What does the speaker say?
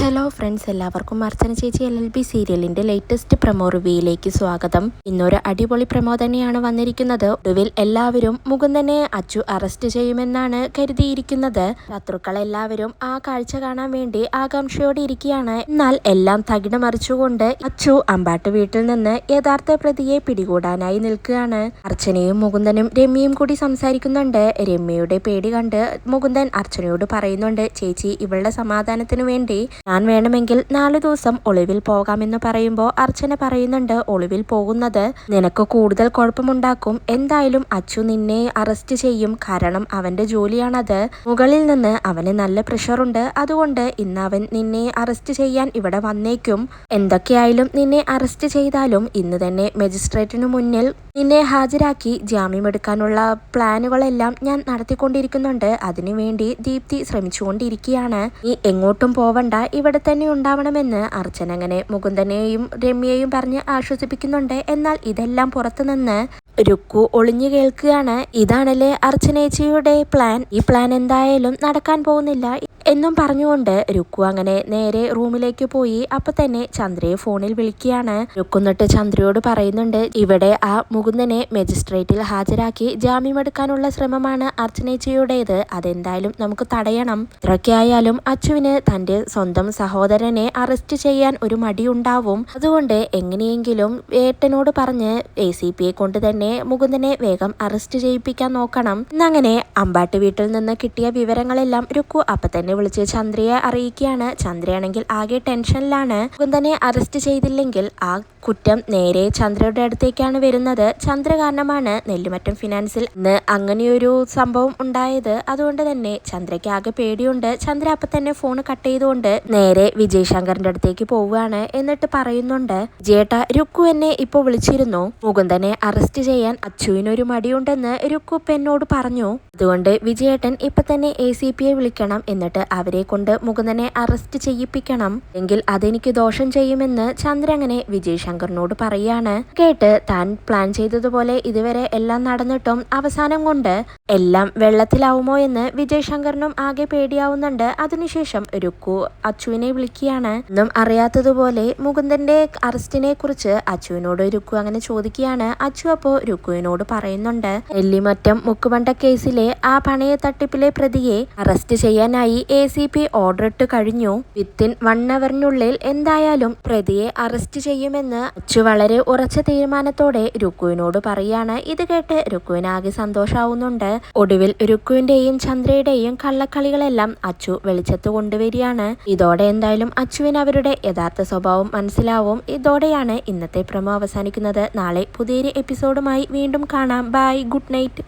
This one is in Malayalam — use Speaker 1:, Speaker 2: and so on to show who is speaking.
Speaker 1: ഹലോ ഫ്രണ്ട്സ്, എല്ലാവർക്കും അർച്ചന ചേച്ചി LLB സീരിയലിന്റെ ലേറ്റസ്റ്റ് പ്രമോ റിവ്യൂയിലേക്ക് സ്വാഗതം. ഇന്നൊരു അടിപൊളി പ്രമോ തന്നെയാണ് വന്നിരിക്കുന്നത്. ഒടുവിൽ എല്ലാവരും മുകുന്ദനെ അച്ചു അറസ്റ്റ് ചെയ്യുമെന്നാണ് കരുതിയിരിക്കുന്നത്. ശത്രുക്കളെല്ലാവരും ആ കാഴ്ച കാണാൻ വേണ്ടി ആകാംക്ഷയോടെ ഇരിക്കുകയാണ്. എന്നാൽ എല്ലാം തകിടം മറിച്ചുകൊണ്ട് അച്ചു അമ്പാട്ട് വീട്ടിൽ നിന്ന് യഥാർത്ഥ പ്രതിയെ പിടികൂടാനായി നിൽക്കുകയാണ്. അർച്ചനയും മുകുന്ദനും രമ്യയും കൂടി സംസാരിക്കുന്നുണ്ട്. രമ്യയുടെ പേടി കണ്ട് മുകുന്ദൻ അർച്ചനയോട് പറയുന്നുണ്ട്, ചേച്ചി ഇവളുടെ സമാധാനത്തിനു വേണ്ടി ഞാൻ വേണമെങ്കിൽ 4 ദിവസം ഒളിവിൽ പോകാമെന്ന് പറയുമ്പോൾ അർച്ചന പറയുന്നുണ്ട്, ഒളിവിൽ പോകുന്നത് നിനക്ക് കൂടുതൽ കുഴപ്പമുണ്ടാക്കും. എന്തായാലും അച്ചു നിന്നെ അറസ്റ്റ് ചെയ്യും. കാരണം അവന്റെ ജോലിയാണത്. മുകളിൽ നിന്ന് അവന് നല്ല പ്രഷറുണ്ട്. അതുകൊണ്ട് ഇന്ന് അവൻ നിന്നെ അറസ്റ്റ് ചെയ്യാൻ ഇവിടെ വന്നേക്കും. എന്തൊക്കെയായാലും നിന്നെ അറസ്റ്റ് ചെയ്താലും ഇന്ന് തന്നെ മജിസ്ട്രേറ്റിനു മുന്നിൽ നിന്നെ ഹാജരാക്കി ജാമ്യമെടുക്കാനുള്ള പ്ലാനുകളെല്ലാം ഞാൻ നടത്തിക്കൊണ്ടിരിക്കുന്നുണ്ട്. അതിനുവേണ്ടി ദീപ്തി ശ്രമിച്ചുകൊണ്ടിരിക്കുകയാണ്. നീ എങ്ങോട്ടും പോവണ്ട, ഇവിടെ തന്നെ ഉണ്ടാവണമെന്ന് അർച്ചന അങ്ങനെ മുകുന്ദനെയും രമ്യയെയും പറഞ്ഞ് ആശ്വസിപ്പിക്കുന്നുണ്ട്. എന്നാൽ ഇതെല്ലാം പുറത്തുനിന്ന് രുക്കു ഒളിഞ്ഞു കേൾക്കുകയാണ്. ഇതാണല്ലേ അർച്ചനേച്ചിയുടെ പ്ലാൻ, ഈ പ്ലാൻ എന്തായാലും നടക്കാൻ പോകുന്നില്ല എന്നും പറഞ്ഞുകൊണ്ട് രുക്കു അങ്ങനെ നേരെ റൂമിലേക്ക് പോയി. അപ്പൊ തന്നെ ചന്ദ്രയെ ഫോണിൽ വിളിക്കുകയാണ്. രുക്കു എന്നിട്ട് ചന്ദ്രയോട് പറയുന്നുണ്ട്, ഇവിടെ ആ മുകുന്ദനെ മജിസ്ട്രേറ്റിൽ ഹാജരാക്കി ജാമ്യമെടുക്കാനുള്ള ശ്രമമാണ് അർച്ചനേച്ചിയുടേത്. അതെന്തായാലും നമുക്ക് തടയണം. ഇത്രയൊക്കെയായാലും അച്ചുവിന് തന്റെ സ്വന്തം സഹോദരനെ അറസ്റ്റ് ചെയ്യാൻ ഒരു മടിയുണ്ടാവും. അതുകൊണ്ട് എങ്ങനെയെങ്കിലും ഏട്ടനോട് പറഞ്ഞ് ACPയെ കൊണ്ട് തന്നെ മുകുന്ദനെ വേഗം അറസ്റ്റ് ചെയ്യിപ്പിക്കാൻ നോക്കണം. എന്നങ്ങനെ അമ്പാട്ട് വീട്ടിൽ നിന്ന് കിട്ടിയ വിവരങ്ങളെല്ലാം രുക്കു അപ്പൊ തന്നെ വിളിച്ച് ചന്ദ്രയെ അറിയിക്കുകയാണ്. ചന്ദ്രയാണെങ്കിൽ ആകെ ടെൻഷനിലാണ്. മുകുന്ദനെ അറസ്റ്റ് ചെയ്തില്ലെങ്കിൽ ആ കുറ്റം നേരെ ചന്ദ്രയുടെ അടുത്തേക്കാണ് വരുന്നത്. ചന്ദ്ര കാരണമാണ് നെല്ലിമറ്റം ഫിനാൻസിൽ ഇന്ന് അങ്ങനെയൊരു സംഭവം ഉണ്ടായത്. അതുകൊണ്ട് തന്നെ ചന്ദ്രയ്ക്ക് ആകെ പേടിയുണ്ട്. ചന്ദ്ര അപ്പൊ തന്നെ ഫോൺ കട്ട് ചെയ്തുകൊണ്ട് നേരെ വിജയ് ശങ്കറിന്റെ അടുത്തേക്ക് പോവുകയാണ്. എന്നിട്ട് പറയുന്നുണ്ട്, ജേട്ടാ രുക്കു എന്നെ ഇപ്പൊ വിളിച്ചിരുന്നു. മുകുന്ദനെ അറസ്റ്റ് ചെയ്യാൻ അച്ചുവിനൊരു മടിയുണ്ടെന്ന് രുക്കു എന്നോട് പറഞ്ഞു. അതുകൊണ്ട് വിജയേട്ടൻ ഇപ്പൊ തന്നെ ACPയെ വിളിക്കണം. എന്നിട്ട് അവരെ കൊണ്ട് മുകുന്ദനെ അറസ്റ്റ് ചെയ്യിപ്പിക്കണം. എങ്കിൽ അതെനിക്ക് ദോഷം ചെയ്യുമെന്ന് ചന്ദ്ര അങ്ങനെ വിജയ് ശങ്കറിനോട് പറയാണ്. കേട്ട് താൻ പ്ലാൻ ചെയ്തതുപോലെ ഇതുവരെ എല്ലാം നടന്നിട്ടും അവസാനം കൊണ്ട് എല്ലാം വെള്ളത്തിലാവുമോ എന്ന് വിജയ് ശങ്കറിനും ആകെ പേടിയാവുന്നുണ്ട്. അതിനുശേഷം രുക്കു അച്ചുവിനെ വിളിക്കുകയാണ്. ഒന്നും അറിയാത്തതുപോലെ മുകുന്ദന്റെ അറസ്റ്റിനെ കുറിച്ച് അച്ചുവിനോട് രുക്കു അങ്ങനെ ചോദിക്കുകയാണ്. അച്ചു അപ്പോ രുക്കുവിനോട് പറയുന്നുണ്ട്, നെല്ലിമറ്റം മുക്കുവണ്ട കേസിലെ ആ പണയ തട്ടിപ്പിലെ പ്രതിയെ അറസ്റ്റ് ചെയ്യാനായി ACP ഓർഡർ ഇട്ട് കഴിഞ്ഞു. വിത്തിൻ 1 അവറിനുള്ളിൽ എന്തായാലും പ്രതിയെ അറസ്റ്റ് ചെയ്യുമെന്ന് അച്ചു വളരെ ഉറച്ച തീരുമാനത്തോടെ രുക്കുവിനോട് പറയാണ്. ഇത് കേട്ട് രുക്കുവിനാകെ സന്തോഷാവുന്നുണ്ട്. ഒടുവിൽ രുക്കുവിന്റെയും ചന്ദ്രയുടെയും കള്ളക്കളികളെല്ലാം അച്ചു വെളിച്ചത്ത് കൊണ്ടുവരികയാണ്. ഇതോടെ എന്തായാലും അച്ചുവിന് അവരുടെ യഥാർത്ഥ സ്വഭാവം മനസ്സിലാവും. ഇതോടെയാണ് ഇന്നത്തെ പ്രമോ അവസാനിക്കുന്നത്. നാളെ പുതിയൊരു എപ്പിസോഡുമായി വീണ്ടും കാണാം. Bye, good night.